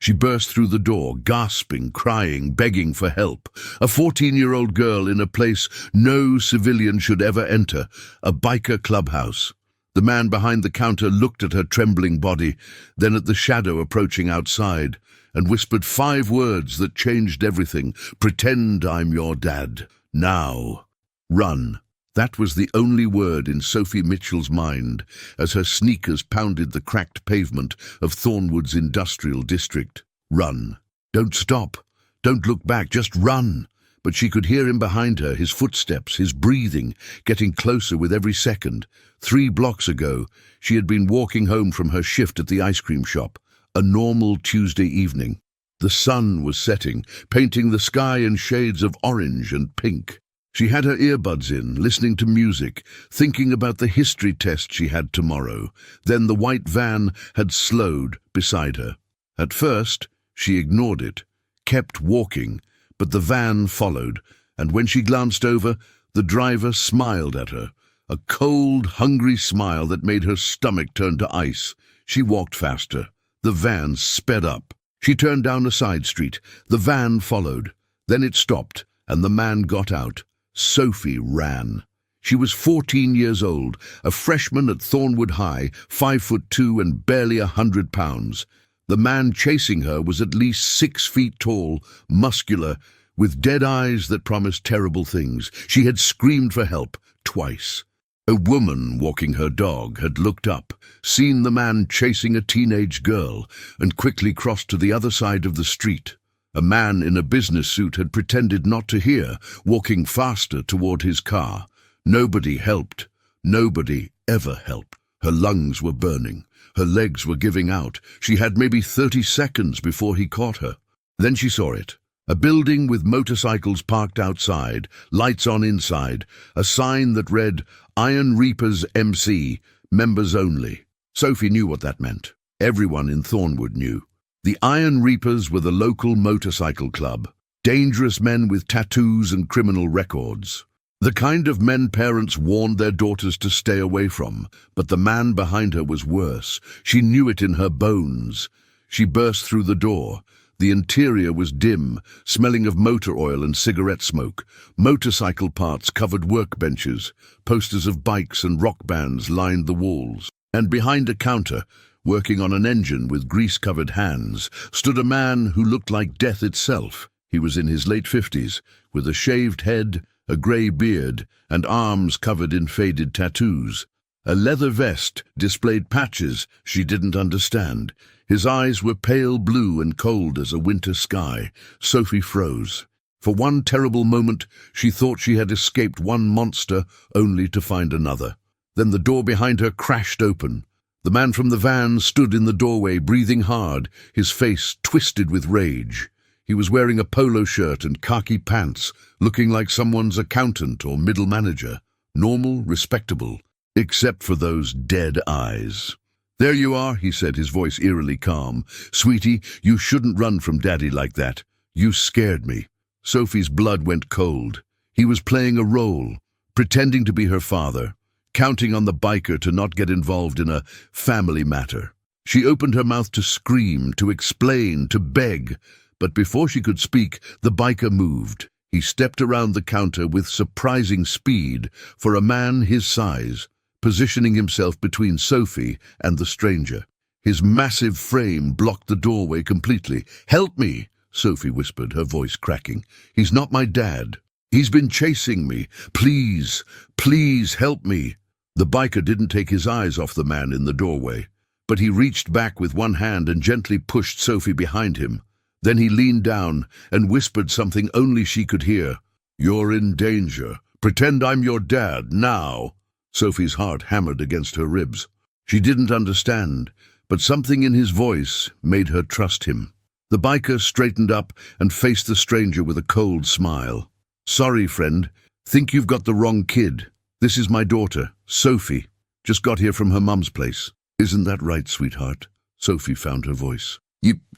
She burst through the door, gasping, crying, begging for help. A 14-year-old girl in a place no civilian should ever enter, a biker clubhouse. The man behind the counter looked at her trembling body, then at the shadow approaching outside, and whispered 5 words that changed everything. "Pretend I'm your dad. Now. Run." That was the only word in Sophie Mitchell's mind as her sneakers pounded the cracked pavement of Thornwood's industrial district. Run. Don't stop. Don't look back. Just run. But she could hear him behind her, his footsteps, his breathing, getting closer with every second. 3 blocks ago, she had been walking home from her shift at the ice cream shop, a normal Tuesday evening. The sun was setting, painting the sky in shades of orange and pink. She had her earbuds in, listening to music, thinking about the history test she had tomorrow. Then the white van had slowed beside her. At first, she ignored it, kept walking, but the van followed, and when she glanced over, the driver smiled at her, a cold, hungry smile that made her stomach turn to ice. She walked faster. The van sped up. She turned down a side street. The van followed. Then it stopped, and the man got out. Sophie ran. She was 14 years old, a freshman at Thornwood High, 5'2" and barely 100 pounds. The man chasing her was at least 6 feet tall, muscular, with dead eyes that promised terrible things. She had screamed for help twice. A woman walking her dog had looked up, seen the man chasing a teenage girl, and quickly crossed to the other side of the street. A man in a business suit had pretended not to hear, walking faster toward his car. Nobody helped. Nobody ever helped. Her lungs were burning. Her legs were giving out. She had maybe 30 seconds before he caught her. Then she saw it. A building with motorcycles parked outside, lights on inside, a sign that read, "Iron Reapers MC, members only." Sophie knew what that meant. Everyone in Thornwood knew. The Iron Reapers were the local motorcycle club, dangerous men with tattoos and criminal records. The kind of men parents warned their daughters to stay away from, but the man behind her was worse. She knew it in her bones. She burst through the door. The interior was dim, smelling of motor oil and cigarette smoke. Motorcycle parts covered workbenches. Posters of bikes and rock bands lined the walls. And behind a counter, working on an engine with grease-covered hands, stood a man who looked like death itself. He was in his late 50s, with a shaved head, a grey beard, and arms covered in faded tattoos. A leather vest displayed patches she didn't understand. His eyes were pale blue and cold as a winter sky. Sophie froze. For one terrible moment, she thought she had escaped one monster, only to find another. Then the door behind her crashed open. The man from the van stood in the doorway, breathing hard, his face twisted with rage. He was wearing a polo shirt and khaki pants, looking like someone's accountant or middle manager. Normal, respectable, except for those dead eyes. "There you are," he said, his voice eerily calm. "Sweetie, you shouldn't run from Daddy like that. You scared me." Sophie's blood went cold. He was playing a role, pretending to be her father, counting on the biker to not get involved in a family matter. She opened her mouth to scream, to explain, to beg, but before she could speak, the biker moved. He stepped around the counter with surprising speed for a man his size, positioning himself between Sophie and the stranger. His massive frame blocked the doorway completely. "Help me," Sophie whispered, her voice cracking. "He's not my dad. He's been chasing me. Please, please help me." The biker didn't take his eyes off the man in the doorway, but he reached back with one hand and gently pushed Sophie behind him. Then he leaned down and whispered something only she could hear. "You're in danger. Pretend I'm your dad, now." Sophie's heart hammered against her ribs. She didn't understand, but something in his voice made her trust him. The biker straightened up and faced the stranger with a cold smile. "Sorry, friend. Think you've got the wrong kid. This is my daughter, Sophie. Just got here from her mum's place." "Isn't that right, sweetheart?" Sophie found her voice.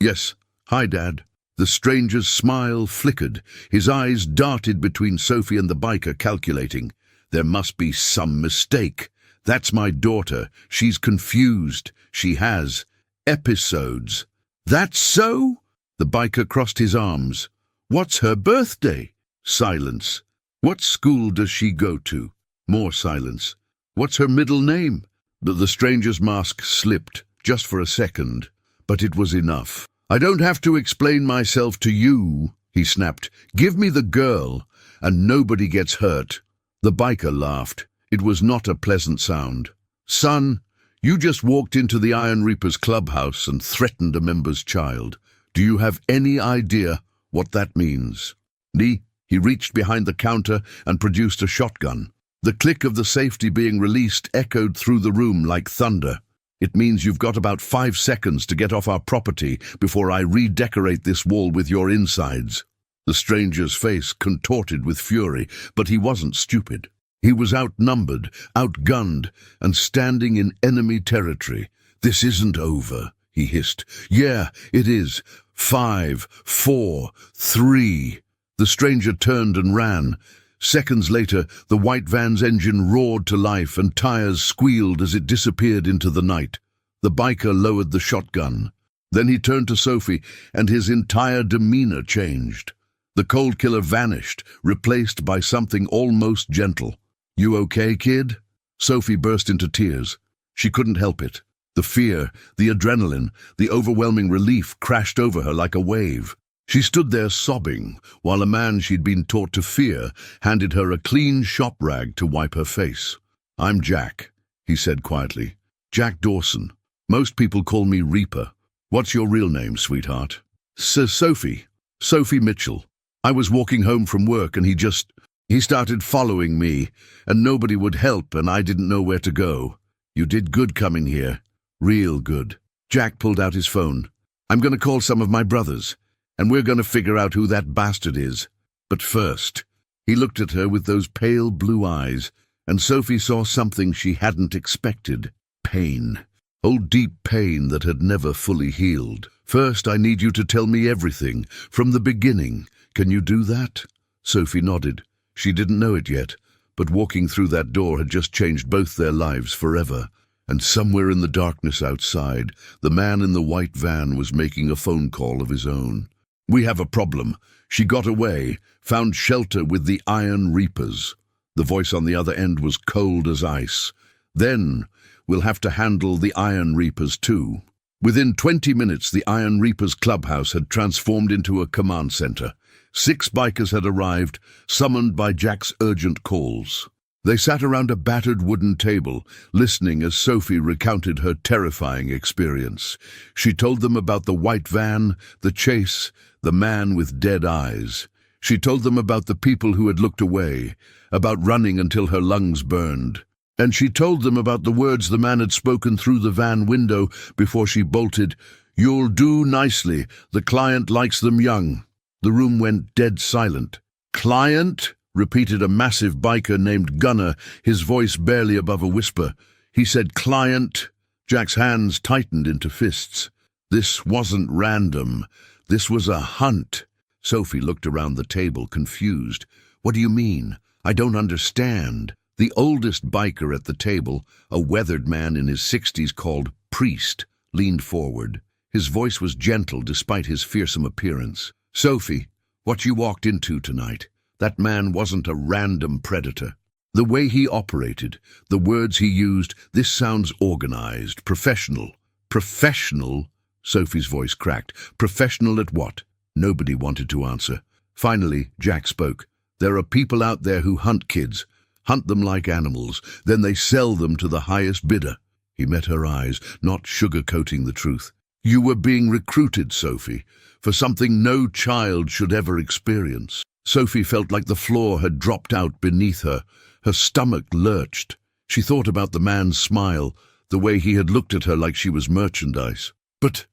Yes. Hi, Dad." The stranger's smile flickered. His eyes darted between Sophie and the biker, calculating. "There must be some mistake. That's my daughter. She's confused. She has episodes." That's so? The biker crossed his arms. What's her birthday? Silence. What school does she go to? More silence. What's her middle name? The stranger's mask slipped, just for a second, but it was enough. I don't have to explain myself to you, he snapped. Give me the girl, and nobody gets hurt. The biker laughed. It was not a pleasant sound. Son, you just walked into the Iron Reaper's clubhouse and threatened a member's child. Do you have any idea what that means? He reached behind the counter and produced a shotgun. The click of the safety being released echoed through the room like thunder. It means you've got about 5 seconds to get off our property before I redecorate this wall with your insides. The stranger's face contorted with fury, but he wasn't stupid. He was outnumbered, outgunned, and standing in enemy territory. This isn't over, he hissed. Yeah, it is. 5, 4, 3. The stranger turned and ran. Seconds later, the white van's engine roared to life and tires squealed as it disappeared into the night. The biker lowered the shotgun. Then he turned to Sophie, and his entire demeanor changed. The cold killer vanished, replaced by something almost gentle. You okay, kid? Sophie burst into tears. She couldn't help it. The fear, the adrenaline, the overwhelming relief crashed over her like a wave. She stood there sobbing, while a man she'd been taught to fear handed her a clean shop rag to wipe her face. I'm Jack, he said quietly. Jack Dawson. Most people call me Reaper. What's your real name, sweetheart? Sophie. Sophie Mitchell. I was walking home from work and he started following me, and nobody would help and I didn't know where to go. You did good coming here. Real good. Jack pulled out his phone. I'm going to call some of my brothers, and we're going to figure out who that bastard is. But first, he looked at her with those pale blue eyes, and Sophie saw something she hadn't expected. Pain. Old deep pain that had never fully healed. First, I need you to tell me everything, from the beginning. Can you do that? Sophie nodded. She didn't know it yet, but walking through that door had just changed both their lives forever. And somewhere in the darkness outside, the man in the white van was making a phone call of his own. We have a problem. She got away, found shelter with the Iron Reapers. The voice on the other end was cold as ice. Then, we'll have to handle the Iron Reapers too. Within 20 minutes, the Iron Reapers clubhouse had transformed into a command center. 6 bikers had arrived, summoned by Jack's urgent calls. They sat around a battered wooden table, listening as Sophie recounted her terrifying experience. She told them about the white van, the chase, the man with dead eyes. She told them about the people who had looked away, about running until her lungs burned. And she told them about the words the man had spoken through the van window before she bolted, "You'll do nicely. The client likes them young." The room went dead silent. "Client?" repeated a massive biker named Gunner, his voice barely above a whisper. He said, "Client." Jack's hands tightened into fists. This wasn't random. This was a hunt. Sophie looked around the table, confused. "What do you mean? I don't understand." The oldest biker at the table, a weathered man in his 60s called Priest, leaned forward. His voice was gentle despite his fearsome appearance. "Sophie, what you walked into tonight, that man wasn't a random predator. The way he operated, the words he used, this sounds organized, professional." "Professional?" Sophie's voice cracked. "Professional at what?" Nobody wanted to answer. Finally, Jack spoke. "There are people out there who hunt kids, hunt them like animals, then they sell them to the highest bidder." He met her eyes, not sugarcoating the truth. "You were being recruited, Sophie, for something no child should ever experience." Sophie felt like the floor had dropped out beneath her. Her stomach lurched. She thought about the man's smile, the way he had looked at her like she was merchandise. But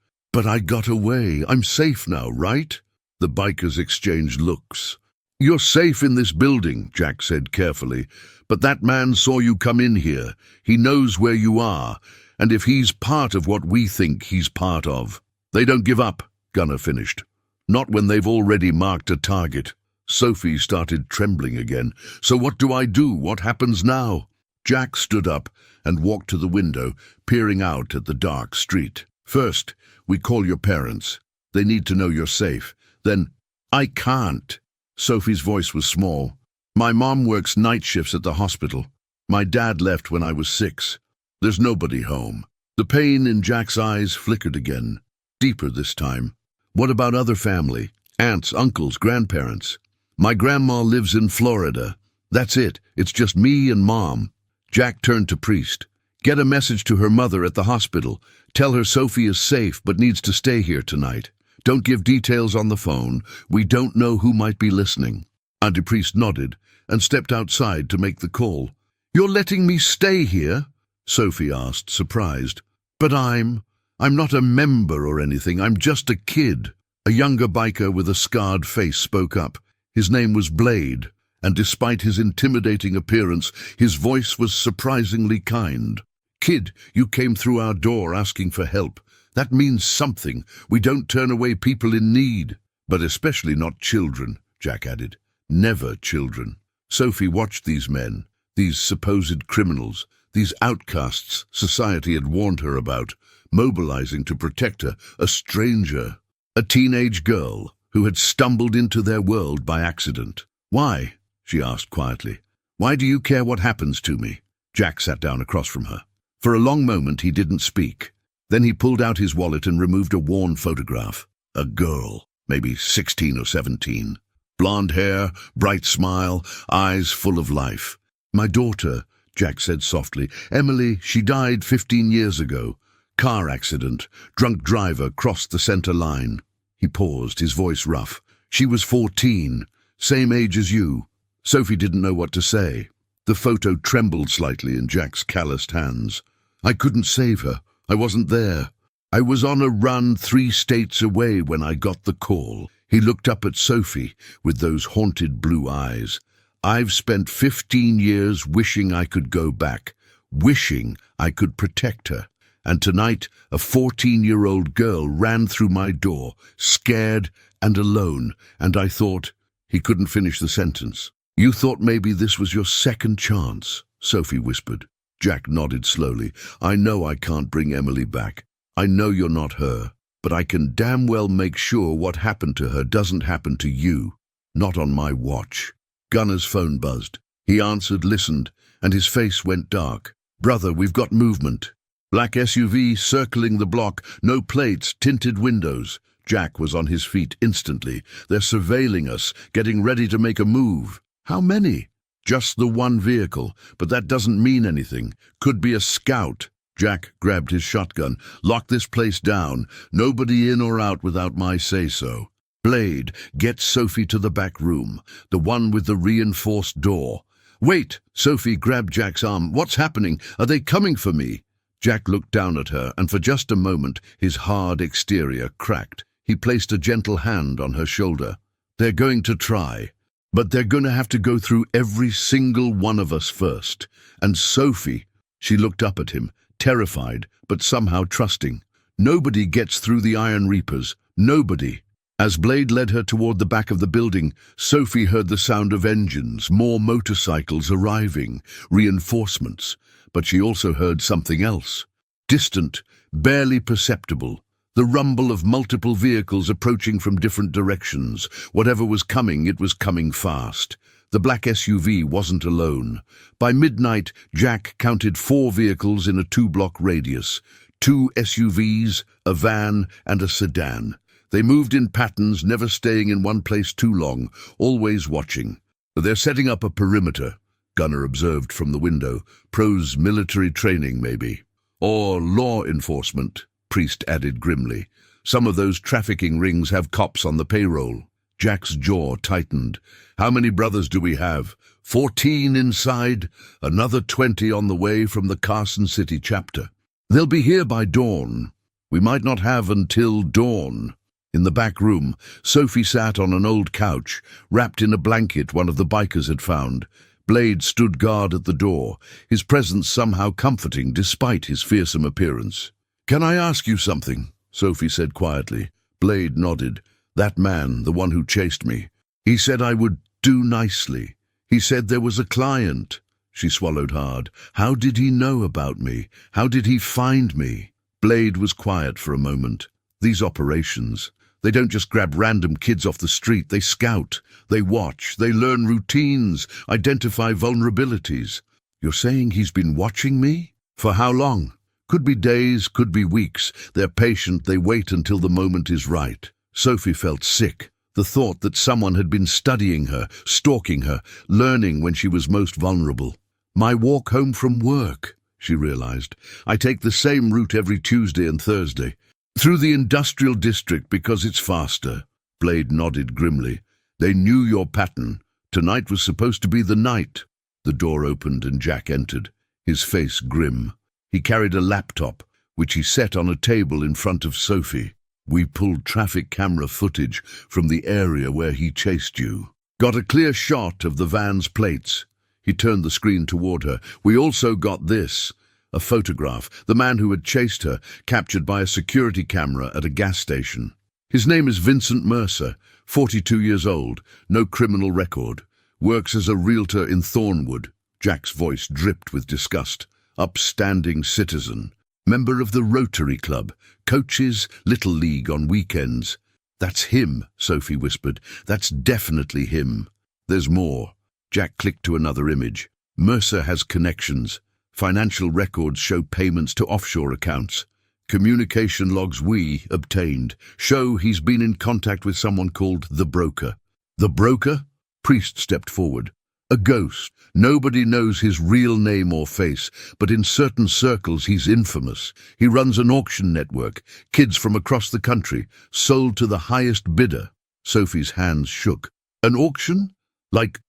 I got away. I'm safe now, right?" The bikers exchanged looks. "You're safe in this building," Jack said carefully, "but that man saw you come in here. He knows where you are, and if he's part of what we think he's part of." "They don't give up," Gunner finished. "Not when they've already marked a target." Sophie started trembling again. "So what do I do? What happens now?" Jack stood up and walked to the window, peering out at the dark street. "First, We call your parents. They need to know you're safe. Then, I can't. Sophie's voice was small. My mom works night shifts at the hospital. My dad left when I was 6. There's nobody home. The pain in Jack's eyes flickered again, deeper this time. What about other family? Aunts, uncles, grandparents? My grandma lives in Florida. That's it. It's just me and Mom. Jack turned to Priest. Get a message to her mother at the hospital. Tell her Sophie is safe but needs to stay here tonight. Don't give details on the phone. We don't know who might be listening. Auntie Priest nodded and stepped outside to make the call. You're letting me stay here? Sophie asked, surprised. But I'm not a member or anything. I'm just a kid. A younger biker with a scarred face spoke up. His name was Blade, and despite his intimidating appearance, his voice was surprisingly kind. Kid, you came through our door asking for help. That means something. We don't turn away people in need. But especially not children, Jack added. Never children. Sophie watched these men, these supposed criminals, these outcasts society had warned her about, mobilizing to protect her, a stranger, a teenage girl who had stumbled into their world by accident. Why? She asked quietly. Why do you care what happens to me? Jack sat down across from her. For a long moment he didn't speak. Then he pulled out his wallet and removed a worn photograph. A girl, maybe 16 or 17. Blonde hair, bright smile, eyes full of life. My daughter, Jack said softly. Emily, she died 15 years ago. Car accident. Drunk driver crossed the center line. He paused, his voice rough. She was 14, same age as you. Sophie didn't know what to say. The photo trembled slightly in Jack's calloused hands. I couldn't save her. I wasn't there. I was on a run 3 states away when I got the call. He looked up at Sophie with those haunted blue eyes. I've spent 15 years wishing I could go back, wishing I could protect her. And tonight, a 14-year-old girl ran through my door, scared and alone, and I thought... He couldn't finish the sentence. You thought maybe this was your second chance, Sophie whispered. Jack nodded slowly. I know I can't bring Emily back. I know you're not her. But I can damn well make sure what happened to her doesn't happen to you. Not on my watch. Gunner's phone buzzed. He answered, listened, and his face went dark. Brother, we've got movement. Black SUV circling the block, no plates, tinted windows. Jack was on his feet instantly. They're surveilling us, getting ready to make a move. How many? Just the one vehicle, but that doesn't mean anything. Could be a scout. Jack grabbed his shotgun. Lock this place down. Nobody in or out without my say-so. Blade, get Sophie to the back room, the one with the reinforced door. Wait! Sophie grabbed Jack's arm. What's happening? Are they coming for me? Jack looked down at her, and for just a moment his hard exterior cracked. He placed a gentle hand on her shoulder. They're going to try, but they're going to have to go through every single one of us first. And Sophie, she looked up at him, terrified, but somehow trusting. Nobody gets through the Iron Reapers. Nobody. As Blade led her toward the back of the building, Sophie heard the sound of engines, more motorcycles arriving, reinforcements. But she also heard something else. Distant, barely perceptible. The rumble of multiple vehicles approaching from different directions. Whatever was coming, it was coming fast. The black SUV wasn't alone. By midnight, Jack counted 4 vehicles in a 2-block radius. 2 SUVs, a van, and a sedan. They moved in patterns, never staying in one place too long, always watching. They're setting up a perimeter, Gunner observed from the window. Pros military training, maybe. Or law enforcement, Priest added grimly. Some of those trafficking rings have cops on the payroll. Jack's jaw tightened. How many brothers do we have? 14 inside, another 20 on the way from the Carson City chapter. They'll be here by dawn. We might not have until dawn. In the back room, Sophie sat on an old couch, wrapped in a blanket one of the bikers had found. Blade stood guard at the door, his presence somehow comforting despite his fearsome appearance. "Can I ask you something?" Sophie said quietly. Blade nodded. "That man, the one who chased me, he said I would do nicely. He said there was a client." She swallowed hard. "How did he know about me? How did he find me?" Blade was quiet for a moment. These operations, they don't just grab random kids off the street, they scout, they watch, they learn routines, identify vulnerabilities. You're saying he's been watching me? For how long? Could be days, could be weeks. They're patient, they wait until the moment is right. Sophie felt sick. The thought that someone had been studying her, stalking her, learning when she was most vulnerable. My walk home from work, she realized. I take the same route every Tuesday and Thursday. Through the industrial district because it's faster. Blade nodded grimly. They knew your pattern. Tonight was supposed to be the night. The door opened and Jack entered, his face grim. He carried a laptop, which he set on a table in front of Sophie. We pulled traffic camera footage from the area where he chased you. Got a clear shot of the van's plates. He turned the screen toward her. We also got this, a photograph, the man who had chased her, captured by a security camera at a gas station. His name is Vincent Mercer, 42 years old, no criminal record. Works as a realtor in Thornwood. Jack's voice dripped with disgust. Upstanding citizen. Member of the Rotary Club. Coaches Little League on weekends. That's him, Sophie whispered. That's definitely him. There's more. Jack clicked to another image. Mercer has connections. Financial records show payments to offshore accounts. Communication logs we obtained show he's been in contact with someone called the Broker. The Broker? Priest stepped forward. A ghost. Nobody knows his real name or face, but in certain circles he's infamous. He runs an auction network. Kids from across the country, sold to the highest bidder. Sophie's hands shook. An auction? Like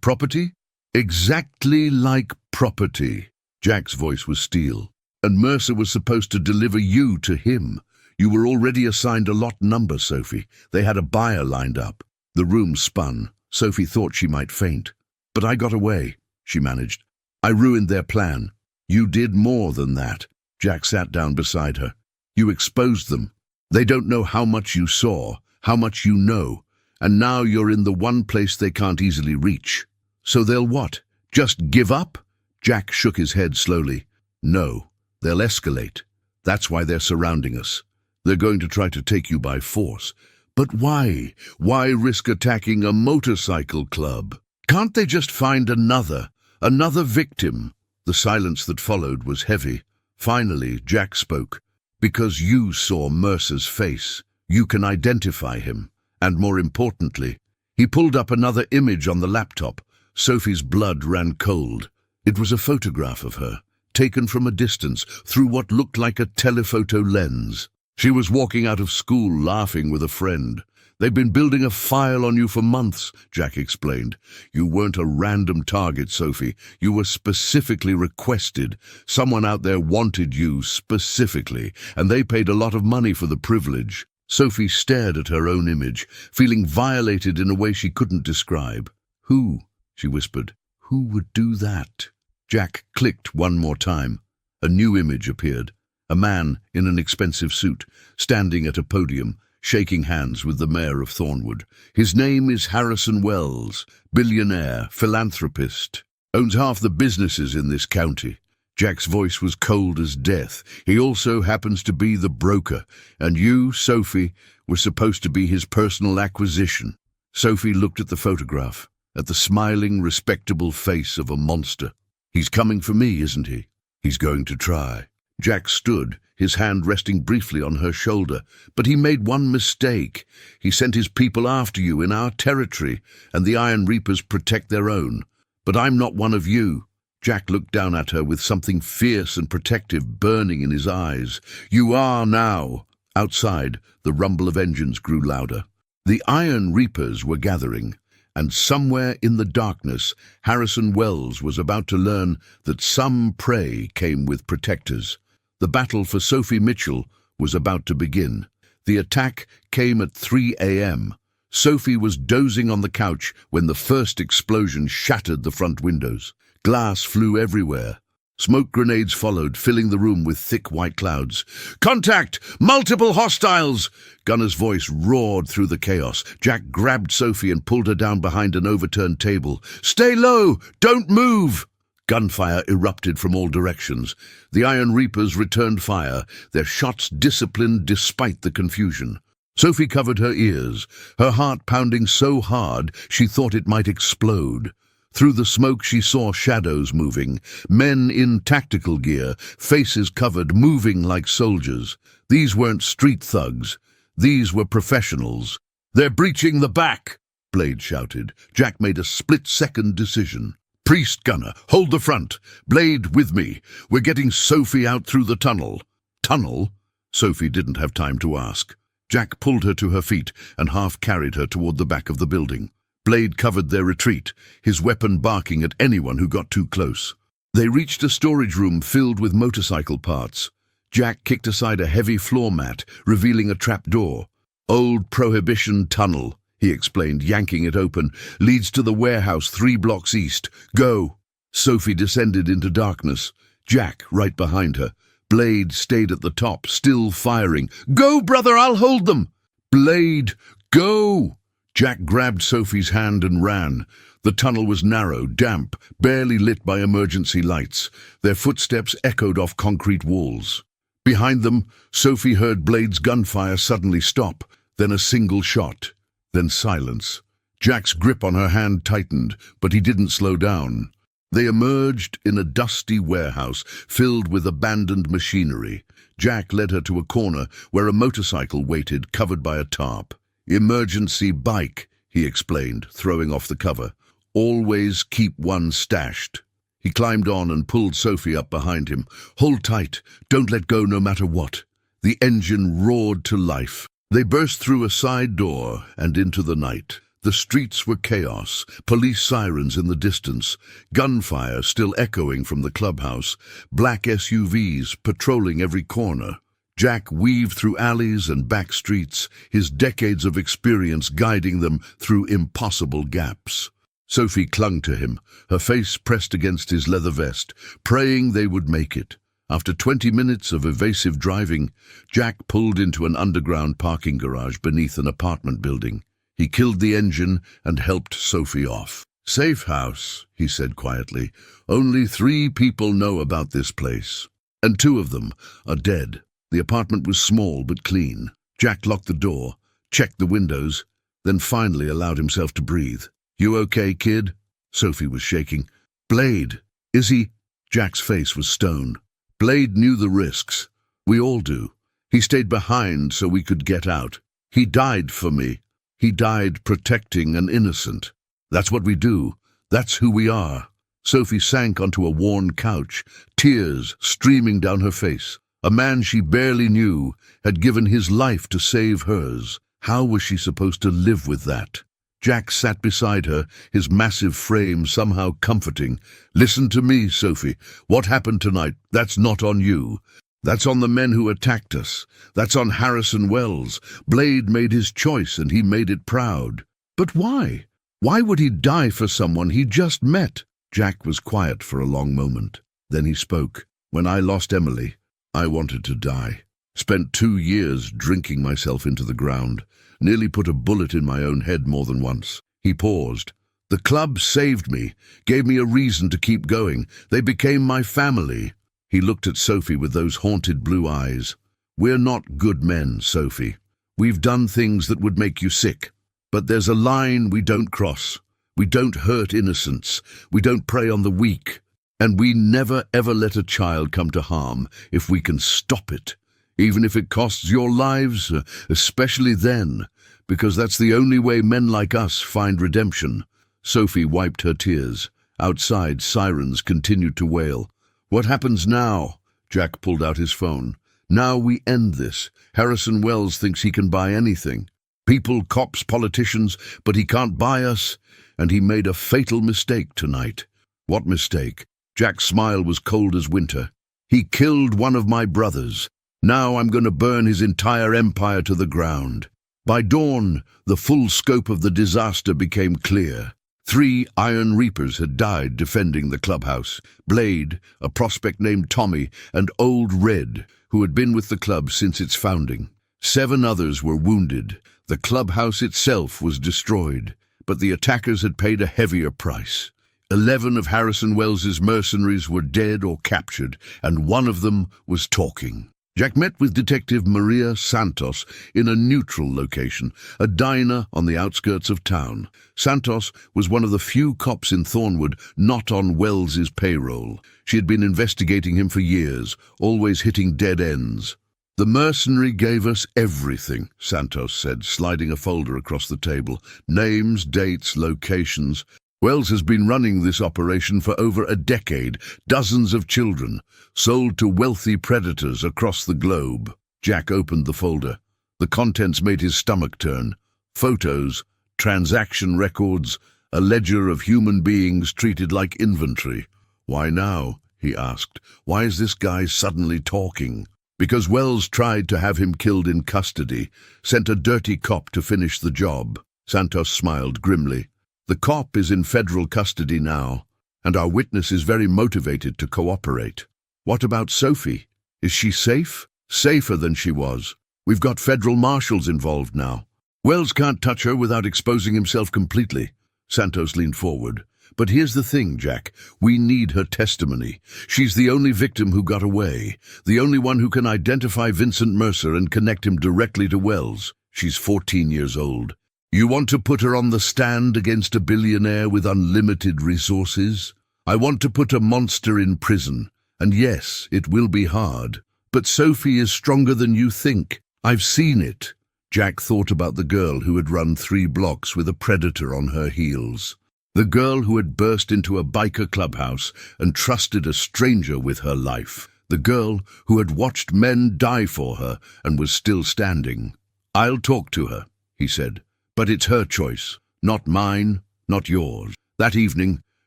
property? Exactly like property. Jack's voice was steel. And Mercer was supposed to deliver you to him. You were already assigned a lot number, Sophie. They had a buyer lined up. The room spun. Sophie thought she might faint. But I got away, she managed. I ruined their plan. You did more than that. Jack sat down beside her. You exposed them. They don't know how much you saw, how much you know, and now you're in the one place they can't easily reach. So they'll what? Just give up? Jack shook his head slowly. No, they'll escalate. That's why they're surrounding us. They're going to try to take you by force. But why? Why risk attacking a motorcycle club? Can't they just find another victim? The silence that followed was heavy. Finally, Jack spoke. Because you saw Mercer's face, you can identify him. And more importantly, he pulled up another image on the laptop. Sophie's blood ran cold. It was a photograph of her, taken from a distance, through what looked like a telephoto lens. She was walking out of school laughing with a friend. They'd been building a file on you for months, Jack explained. You weren't a random target, Sophie. You were specifically requested. Someone out there wanted you specifically, and they paid a lot of money for the privilege. Sophie stared at her own image, feeling violated in a way she couldn't describe. Who? She whispered. Who would do that? Jack clicked one more time. A new image appeared. A man in an expensive suit, standing at a podium, shaking hands with the mayor of Thornwood. His name is Harrison Wells, billionaire, philanthropist, owns half the businesses in this county. Jack's voice was cold as death. He also happens to be the broker, and you, Sophie, were supposed to be his personal acquisition. Sophie looked at the photograph, at the smiling, respectable face of a monster. He's coming for me, isn't he? He's going to try. Jack stood, his hand resting briefly on her shoulder. But he made one mistake. He sent his people after you in our territory, and the Iron Reapers protect their own. But I'm not one of you. Jack looked down at her with something fierce and protective burning in his eyes. You are now. Outside, the rumble of engines grew louder. The Iron Reapers were gathering, and somewhere in the darkness, Harrison Wells was about to learn that some prey came with protectors. The battle for Sophie Mitchell was about to begin. The attack came at 3 a.m. Sophie was dozing on the couch when the first explosion shattered the front windows. Glass flew everywhere. Smoke grenades followed, filling the room with thick white clouds. Contact! Multiple hostiles! Gunner's voice roared through the chaos. Jack grabbed Sophie and pulled her down behind an overturned table. Stay low! Don't move! Gunfire erupted from all directions. The Iron Reapers returned fire, their shots disciplined despite the confusion. Sophie covered her ears, her heart pounding so hard she thought it might explode. Through the smoke she saw shadows moving, men in tactical gear, faces covered, moving like soldiers. These weren't street thugs. These were professionals. "They're breaching the back!" Blade shouted. Jack made a split-second decision. "Priest Gunner, hold the front. Blade, with me. We're getting Sophie out through the tunnel." "Tunnel?" Sophie didn't have time to ask. Jack pulled her to her feet and half-carried her toward the back of the building. Blade covered their retreat, his weapon barking at anyone who got too close. They reached a storage room filled with motorcycle parts. Jack kicked aside a heavy floor mat, revealing a trapdoor. "Old Prohibition tunnel," he explained, yanking it open. "Leads to the warehouse 3 blocks east. Go." Sophie descended into darkness, Jack right behind her. Blade stayed at the top, still firing. "Go, brother, I'll hold them!" "Blade, go!" Jack grabbed Sophie's hand and ran. The tunnel was narrow, damp, barely lit by emergency lights. Their footsteps echoed off concrete walls. Behind them, Sophie heard Blade's gunfire suddenly stop, then a single shot, then silence. Jack's grip on her hand tightened, but he didn't slow down. They emerged in a dusty warehouse filled with abandoned machinery. Jack led her to a corner where a motorcycle waited, covered by a tarp. "Emergency bike," he explained, throwing off the cover. "Always keep one stashed." He climbed on and pulled Sophie up behind him. "Hold tight. Don't let go no matter what." The engine roared to life. They burst through a side door and into the night. The streets were chaos, police sirens in the distance, gunfire still echoing from the clubhouse, black SUVs patrolling every corner. Jack weaved through alleys and back streets, his decades of experience guiding them through impossible gaps. Sophie clung to him, her face pressed against his leather vest, praying they would make it. After 20 minutes of evasive driving, Jack pulled into an underground parking garage beneath an apartment building. He killed the engine and helped Sophie off. "Safe house," he said quietly. "Only 3 people know about this place, and 2 of them are dead." The apartment was small but clean. Jack locked the door, checked the windows, then finally allowed himself to breathe. "You okay, kid?" Sophie was shaking. "Blade, is he?" Jack's face was stone. "Blade knew the risks. We all do. He stayed behind so we could get out. He died for me. He died protecting an innocent. That's what we do. That's who we are." Sophie sank onto a worn couch, tears streaming down her face. A man she barely knew had given his life to save hers. How was she supposed to live with that? Jack sat beside her, his massive frame somehow comforting. "Listen to me, Sophie. What happened tonight, that's not on you. That's on the men who attacked us. That's on Harrison Wells. Blade made his choice and he made it proud." "But why? Why would he die for someone he just met?" Jack was quiet for a long moment. Then he spoke. "When I lost Emily, I wanted to die. Spent 2 years drinking myself into the ground. Nearly put a bullet in my own head more than once." He paused. "The club saved me, gave me a reason to keep going. They became my family." He looked at Sophie with those haunted blue eyes. "We're not good men, Sophie. We've done things that would make you sick. But there's a line we don't cross. We don't hurt innocents. We don't prey on the weak. And we never ever let a child come to harm if we can stop it. Even if it costs your lives, especially then, because that's the only way men like us find redemption." Sophie wiped her tears. Outside, sirens continued to wail. "What happens now?" Jack pulled out his phone. "Now we end this. Harrison Wells thinks he can buy anything. People, cops, politicians, but he can't buy us. And he made a fatal mistake tonight." "What mistake?" Jack's smile was cold as winter. "He killed one of my brothers. Now I'm going to burn his entire empire to the ground." By dawn, the full scope of the disaster became clear. 3 Iron Reapers had died defending the clubhouse. Blade, a prospect named Tommy, and Old Red, who had been with the club since its founding. 7 others were wounded. The clubhouse itself was destroyed, but the attackers had paid a heavier price. 11 of Harrison Wells's mercenaries were dead or captured, and one of them was talking. Jack met with Detective Maria Santos in a neutral location, a diner on the outskirts of town. Santos was one of the few cops in Thornwood not on Wells's payroll. She had been investigating him for years, always hitting dead ends. "The mercenary gave us everything," Santos said, sliding a folder across the table. "Names, dates, locations. Wells has been running this operation for over a decade, dozens of children, sold to wealthy predators across the globe." Jack opened the folder. The contents made his stomach turn. Photos, transaction records, a ledger of human beings treated like inventory. "Why now?" he asked. "Why is this guy suddenly talking?" "Because Wells tried to have him killed in custody, sent a dirty cop to finish the job." Santos smiled grimly. "The cop is in federal custody now, and our witness is very motivated to cooperate." "What about Sophie? Is she safe?" "Safer than she was. We've got federal marshals involved now. Wells can't touch her without exposing himself completely." Santos leaned forward. "But here's the thing, Jack. We need her testimony. She's the only victim who got away, the only one who can identify Vincent Mercer and connect him directly to Wells. She's 14 years old. You want to put her on the stand against a billionaire with unlimited resources? I want to put a monster in prison. And yes, it will be hard. But Sophie is stronger than you think. I've seen it." Jack thought about the girl who had run 3 blocks with a predator on her heels. The girl who had burst into a biker clubhouse and trusted a stranger with her life. The girl who had watched men die for her and was still standing. "I'll talk to her," he said. "But it's her choice, not mine, not yours." That evening,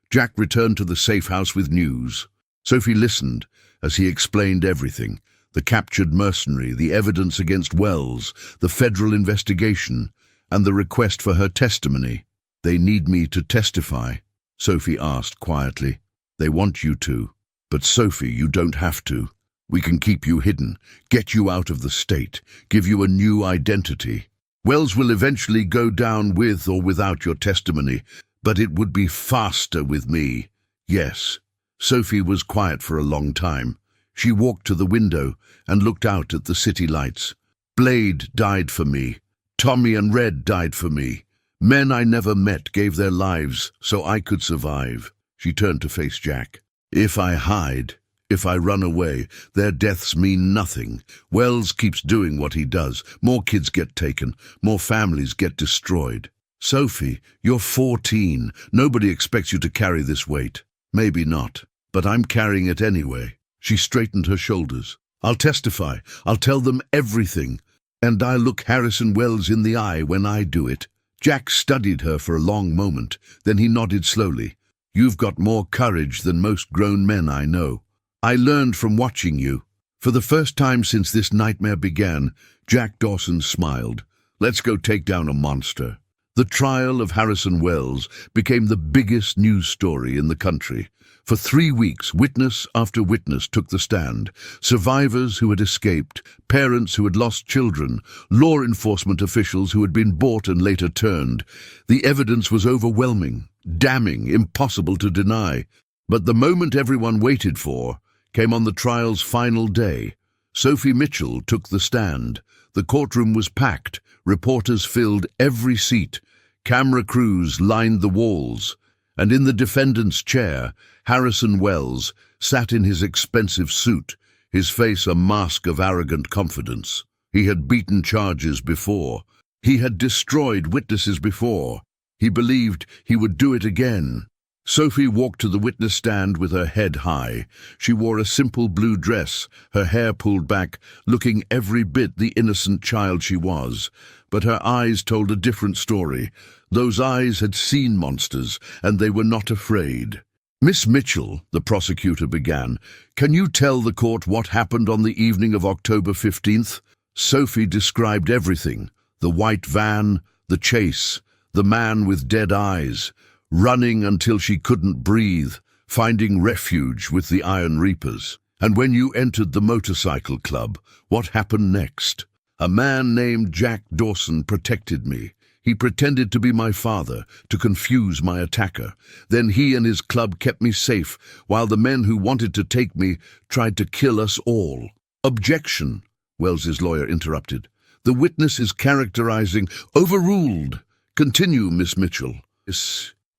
Jack returned to the safe house with news. Sophie listened as he explained everything: the captured mercenary, the evidence against Wells, the federal investigation, and the request for her testimony. "They need me to testify?" Sophie asked quietly. "They want you to. But Sophie, you don't have to. We can keep you hidden, get you out of the state, give you a new identity. Wells will eventually go down with or without your testimony, but it would be faster with me." "Yes." Sophie was quiet for a long time. She walked to the window and looked out at the city lights. "Blade died for me. Tommy and Red died for me. Men I never met gave their lives so I could survive." She turned to face Jack. "If I hide, if I run away, their deaths mean nothing. Wells keeps doing what he does. More kids get taken, more families get destroyed." "Sophie, you're 14. Nobody expects you to carry this weight." "Maybe not, but I'm carrying it anyway." She straightened her shoulders. "I'll testify. I'll tell them everything. And I'll look Harrison Wells in the eye when I do it." Jack studied her for a long moment. Then he nodded slowly. "You've got more courage than most grown men I know. I learned from watching you." For the first time since this nightmare began, Jack Dawson smiled. "Let's go take down a monster." The trial of Harrison Wells became the biggest news story in the country. For 3 weeks, witness after witness took the stand. Survivors who had escaped, parents who had lost children, law enforcement officials who had been bought and later turned. The evidence was overwhelming, damning, impossible to deny. But the moment everyone waited for came on the trial's final day. Sophie Mitchell took the stand. The courtroom was packed. Reporters filled every seat. Camera crews lined the walls. And in the defendant's chair, Harrison Wells sat in his expensive suit, his face a mask of arrogant confidence. He had beaten charges before. He had destroyed witnesses before. He believed he would do it again. Sophie walked to the witness stand with her head high. She wore a simple blue dress, her hair pulled back, looking every bit the innocent child she was. But her eyes told a different story. Those eyes had seen monsters, and they were not afraid. "Miss Mitchell," the prosecutor began, "can you tell the court what happened on the evening of October 15th? Sophie described everything: the white van, the chase, the man with dead eyes, running until she couldn't breathe, finding refuge with the Iron Reapers. And when you entered the motorcycle club, what happened next? A man named Jack Dawson protected me. He pretended to be my father, to confuse my attacker. Then he and his club kept me safe, while the men who wanted to take me tried to kill us all. Objection, Wells's lawyer interrupted. The witness is characterizing. Overruled. Continue, Miss Mitchell.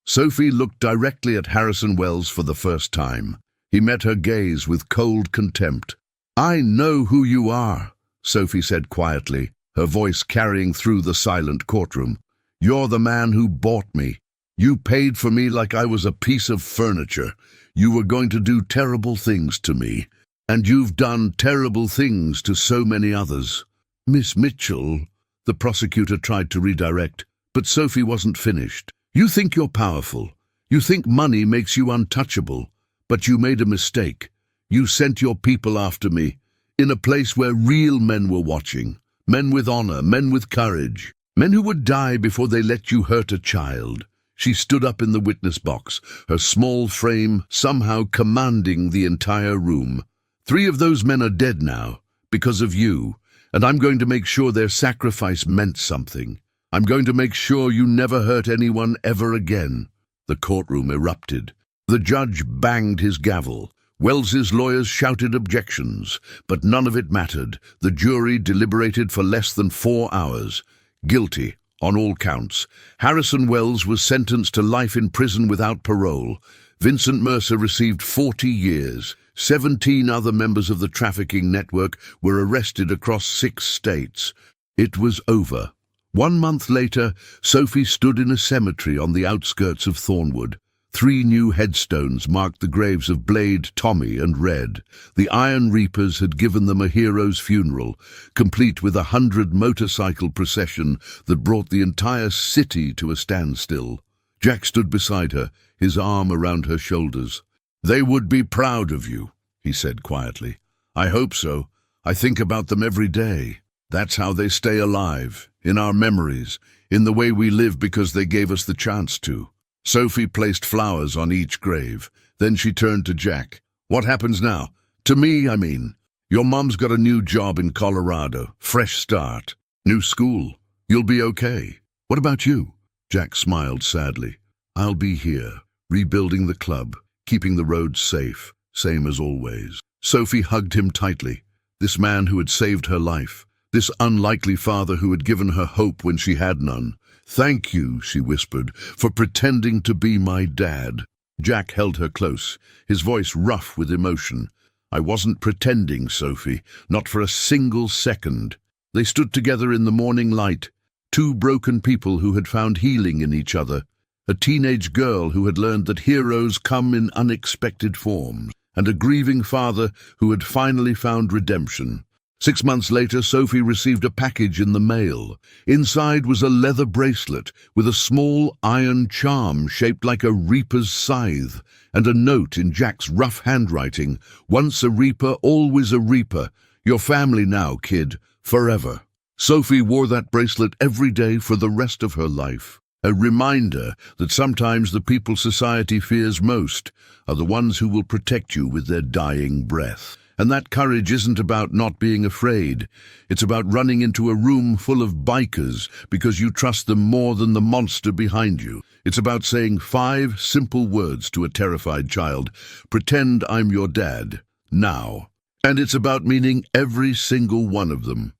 Sophie looked directly at Harrison Wells for the first time. He met her gaze with cold contempt. I know who you are, Sophie said quietly, her voice carrying through the silent courtroom. You're the man who bought me. You paid for me like I was a piece of furniture. You were going to do terrible things to me. And you've done terrible things to so many others. Miss Mitchell, the prosecutor tried to redirect, but Sophie wasn't finished. You think you're powerful. You think money makes you untouchable. But you made a mistake. You sent your people after me, in a place where real men were watching. Men with honor, men with courage. Men who would die before they let you hurt a child. She stood up in the witness box, her small frame somehow commanding the entire room. 3 of those men are dead now, because of you, and I'm going to make sure their sacrifice meant something. I'm going to make sure you never hurt anyone ever again. The courtroom erupted. The judge banged his gavel. Wells's lawyers shouted objections, but none of it mattered. The jury deliberated for less than 4 hours. Guilty on all counts. Harrison Wells was sentenced to life in prison without parole. Vincent Mercer received 40 years. 17 other members of the trafficking network were arrested across 6 states. It was over. 1 month later, Sophie stood in a cemetery on the outskirts of Thornwood. 3 new headstones marked the graves of Blade, Tommy, and Red. The Iron Reapers had given them a hero's funeral, complete with a 100 motorcycle procession that brought the entire city to a standstill. Jack stood beside her, his arm around her shoulders. They would be proud of you, he said quietly. I hope so. I think about them every day. That's how they stay alive, in our memories, in the way we live because they gave us the chance to. Sophie placed flowers on each grave. Then she turned to Jack. What happens now? To me, I mean. Your mom's got a new job in Colorado. Fresh start. New school. You'll be okay. What about you? Jack smiled sadly. I'll be here, rebuilding the club, keeping the roads safe, same as always. Sophie hugged him tightly. This man who had saved her life. This unlikely father who had given her hope when she had none. Thank you, she whispered, for pretending to be my dad. Jack held her close, his voice rough with emotion. I wasn't pretending, Sophie, not for a single second. They stood together in the morning light, 2 broken people who had found healing in each other, a teenage girl who had learned that heroes come in unexpected forms, and a grieving father who had finally found redemption. 6 months later, Sophie received a package in the mail. Inside was a leather bracelet with a small iron charm shaped like a reaper's scythe, and a note in Jack's rough handwriting. Once a reaper, always a reaper. Your family now, kid, forever. Sophie wore that bracelet every day for the rest of her life. A reminder that sometimes the people society fears most are the ones who will protect you with their dying breath. And that courage isn't about not being afraid. It's about running into a room full of bikers because you trust them more than the monster behind you. It's about saying 5 simple words to a terrified child. Pretend I'm your dad, now. And it's about meaning every single one of them.